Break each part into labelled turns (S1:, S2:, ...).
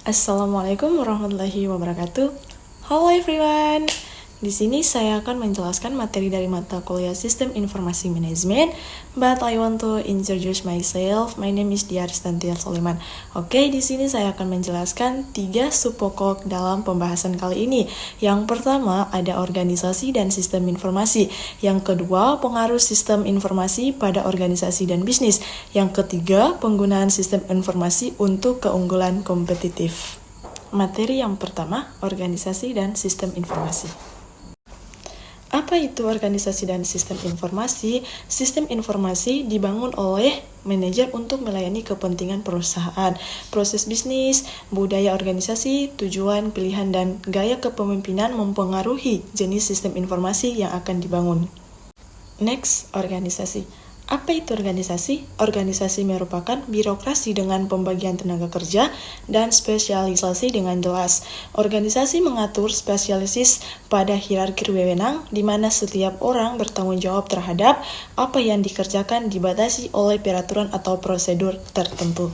S1: Assalamualaikum warahmatullahi wabarakatuh. Halo everyone. Di sini saya akan menjelaskan materi dari mata kuliah Sistem Informasi Manajemen, but I want to introduce myself. My name is Diar Stantiar Soleman. Oke, di sini saya akan menjelaskan 3 subpokok dalam pembahasan kali ini. Yang pertama ada organisasi dan sistem informasi. Yang kedua, pengaruh sistem informasi pada organisasi dan bisnis. Yang ketiga, penggunaan sistem informasi untuk keunggulan kompetitif. Materi yang pertama, organisasi dan sistem informasi. Apa itu organisasi dan sistem informasi? Sistem informasi dibangun oleh manajer untuk melayani kepentingan perusahaan, proses bisnis, budaya organisasi, tujuan, pilihan, dan gaya kepemimpinan mempengaruhi jenis sistem informasi yang akan dibangun. Next, organisasi. Apa itu organisasi? Organisasi merupakan birokrasi dengan pembagian tenaga kerja dan spesialisasi dengan jelas. Organisasi mengatur spesialis pada hierarki wewenang, di mana setiap orang bertanggung jawab terhadap apa yang dikerjakan dibatasi oleh peraturan atau prosedur tertentu.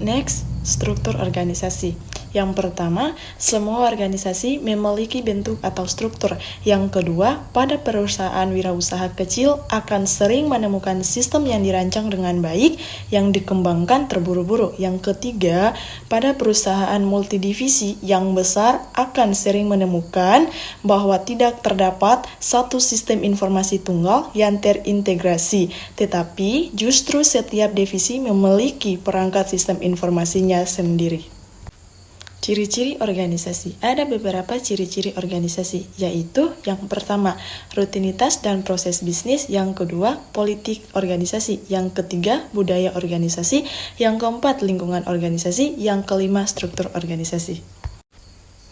S1: Next, struktur organisasi. Yang pertama, semua organisasi memiliki bentuk atau struktur. Yang kedua, pada perusahaan wirausaha kecil akan sering menemukan sistem yang dirancang dengan baik, yang dikembangkan terburu-buru. Yang ketiga, pada perusahaan multidivisi yang besar akan sering menemukan bahwa tidak terdapat satu sistem informasi tunggal yang terintegrasi, tetapi justru setiap divisi memiliki perangkat sistem informasinya sendiri. Ciri-ciri organisasi. Ada beberapa ciri-ciri organisasi, yaitu yang pertama, rutinitas dan proses bisnis, yang kedua, politik organisasi, yang ketiga, budaya organisasi, yang keempat, lingkungan organisasi, yang kelima, struktur organisasi.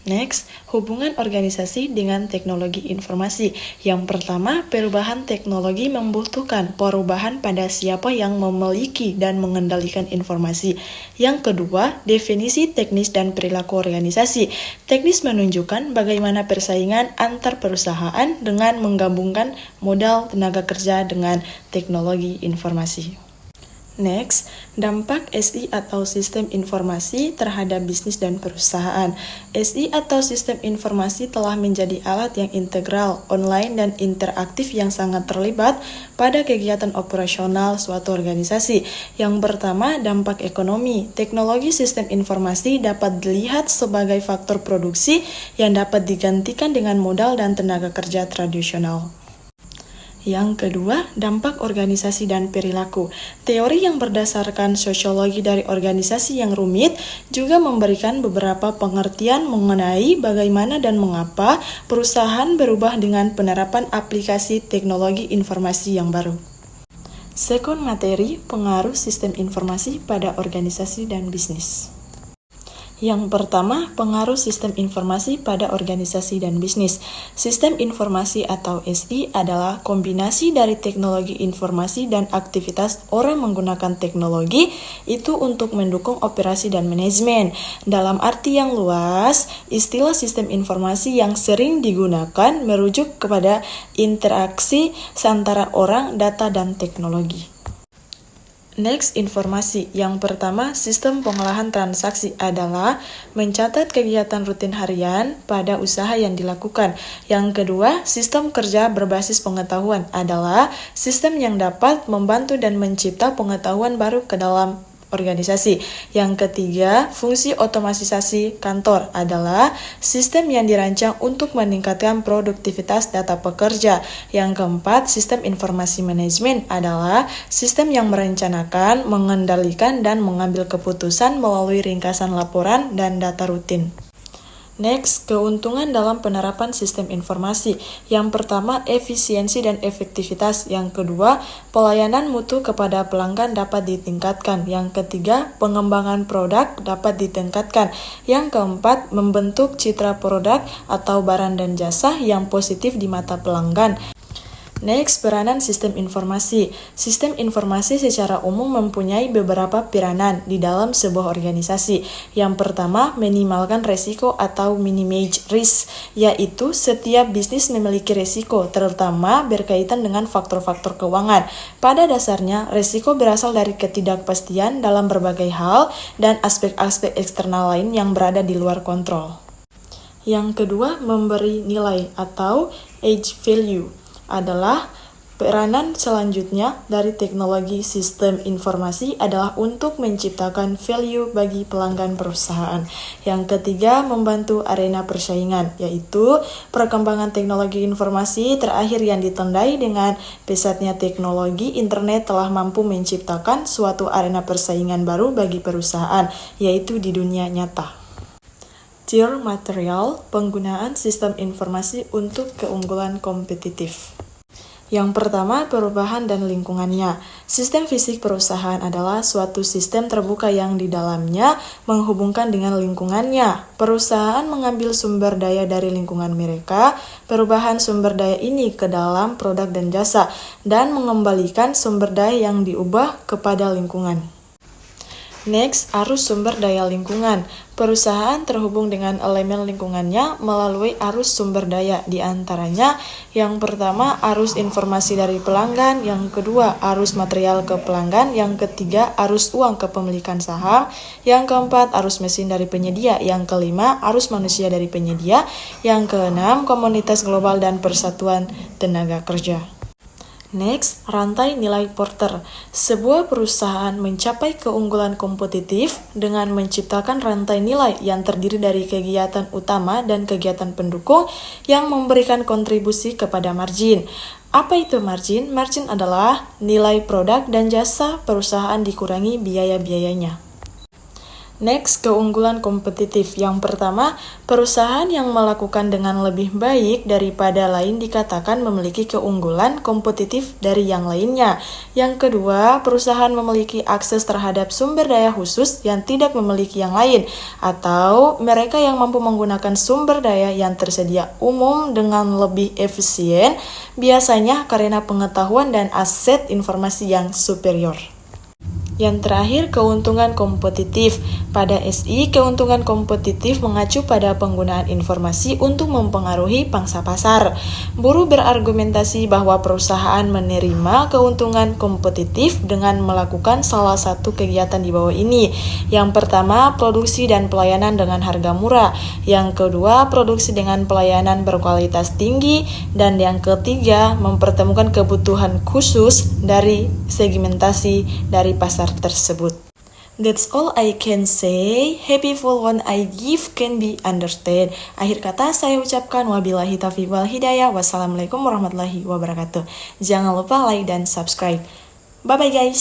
S1: Next, hubungan organisasi dengan teknologi informasi. Yang pertama, perubahan teknologi membutuhkan perubahan pada siapa yang memiliki dan mengendalikan informasi. Yang kedua, definisi teknis dan perilaku organisasi. Teknis menunjukkan bagaimana persaingan antar perusahaan dengan menggabungkan modal tenaga kerja dengan teknologi informasi. Next, dampak SI atau sistem informasi terhadap bisnis dan perusahaan. SI atau sistem informasi telah menjadi alat yang integral, online, dan interaktif yang sangat terlibat pada kegiatan operasional suatu organisasi. Yang pertama, dampak ekonomi. Teknologi sistem informasi dapat dilihat sebagai faktor produksi yang dapat digantikan dengan modal dan tenaga kerja tradisional. Yang kedua, dampak organisasi dan perilaku. Teori yang berdasarkan sosiologi dari organisasi yang rumit juga memberikan beberapa pengertian mengenai bagaimana dan mengapa perusahaan berubah dengan penerapan aplikasi teknologi informasi yang baru. Second materi, pengaruh sistem informasi pada organisasi dan bisnis. Yang pertama, pengaruh sistem informasi pada organisasi dan bisnis. Sistem informasi atau SI adalah kombinasi dari teknologi informasi dan aktivitas orang menggunakan teknologi itu untuk mendukung operasi dan manajemen. Dalam arti yang luas, istilah sistem informasi yang sering digunakan merujuk kepada interaksi antara orang, data, dan teknologi. Next, informasi. Yang pertama, sistem pengolahan transaksi adalah mencatat kegiatan rutin harian pada usaha yang dilakukan. Yang kedua, sistem kerja berbasis pengetahuan adalah sistem yang dapat membantu dan mencipta pengetahuan baru ke dalam organisasi. Yang ketiga, fungsi otomatisasi kantor adalah sistem yang dirancang untuk meningkatkan produktivitas data pekerja. Yang keempat, sistem informasi manajemen adalah sistem yang merencanakan, mengendalikan, dan mengambil keputusan melalui ringkasan laporan dan data rutin. Next, keuntungan dalam penerapan sistem informasi. Yang pertama, efisiensi dan efektivitas. Yang kedua, pelayanan mutu kepada pelanggan dapat ditingkatkan. Yang ketiga, pengembangan produk dapat ditingkatkan. Yang keempat, membentuk citra produk atau barang dan jasa yang positif di mata pelanggan. Next, peranan sistem informasi. Sistem informasi secara umum mempunyai beberapa peranan di dalam sebuah organisasi. Yang pertama, minimalkan resiko atau minimize risk, yaitu setiap bisnis memiliki resiko, terutama berkaitan dengan faktor-faktor keuangan. Pada dasarnya, resiko berasal dari ketidakpastian dalam berbagai hal dan aspek-aspek eksternal lain yang berada di luar kontrol. Yang kedua, memberi nilai atau age value adalah peranan selanjutnya dari teknologi sistem informasi adalah untuk menciptakan value bagi pelanggan perusahaan. Yang ketiga, membantu arena persaingan, yaitu perkembangan teknologi informasi terakhir yang ditandai dengan pesatnya teknologi internet telah mampu menciptakan suatu arena persaingan baru bagi perusahaan, yaitu di dunia nyata. Tier material, penggunaan sistem informasi untuk keunggulan kompetitif. Yang pertama, perubahan dan lingkungannya. Sistem fisik perusahaan adalah suatu sistem terbuka yang di dalamnya menghubungkan dengan lingkungannya. Perusahaan mengambil sumber daya dari lingkungan mereka, perubahan sumber daya ini ke dalam produk dan jasa, dan mengembalikan sumber daya yang diubah kepada lingkungan. Next, arus sumber daya lingkungan. Perusahaan terhubung dengan elemen lingkungannya melalui arus sumber daya, di antaranya yang pertama arus informasi dari pelanggan, yang kedua arus material ke pelanggan, yang ketiga arus uang ke pemilikan saham, yang keempat arus mesin dari penyedia, yang kelima arus manusia dari penyedia, yang keenam komunitas global dan persatuan tenaga kerja. Next, rantai nilai Porter. Sebuah perusahaan mencapai keunggulan kompetitif dengan menciptakan rantai nilai yang terdiri dari kegiatan utama dan kegiatan pendukung yang memberikan kontribusi kepada margin. Apa itu margin? Margin adalah nilai produk dan jasa perusahaan dikurangi biaya-biayanya. Next, keunggulan kompetitif. Yang pertama, perusahaan yang melakukan dengan lebih baik daripada lain dikatakan memiliki keunggulan kompetitif dari yang lainnya. Yang kedua, perusahaan memiliki akses terhadap sumber daya khusus yang tidak memiliki yang lain, atau mereka yang mampu menggunakan sumber daya yang tersedia umum dengan lebih efisien, biasanya karena pengetahuan dan aset informasi yang superior. Yang terakhir, keuntungan kompetitif. Pada SI, keuntungan kompetitif mengacu pada penggunaan informasi untuk mempengaruhi pangsa pasar. Buruh berargumentasi bahwa perusahaan menerima keuntungan kompetitif dengan melakukan salah satu kegiatan di bawah ini. Yang pertama, produksi dan pelayanan dengan harga murah. Yang kedua, produksi dengan pelayanan berkualitas tinggi. Dan yang ketiga, mempertemukan kebutuhan khusus dari segmentasi dari pasar tersebut. That's all I can say. Happy full one I give can be understood. Akhir kata saya ucapkan wabillahi taufiq wal hidayah. Wassalamualaikum warahmatullahi wabarakatuh. Jangan lupa like dan subscribe. Bye bye guys.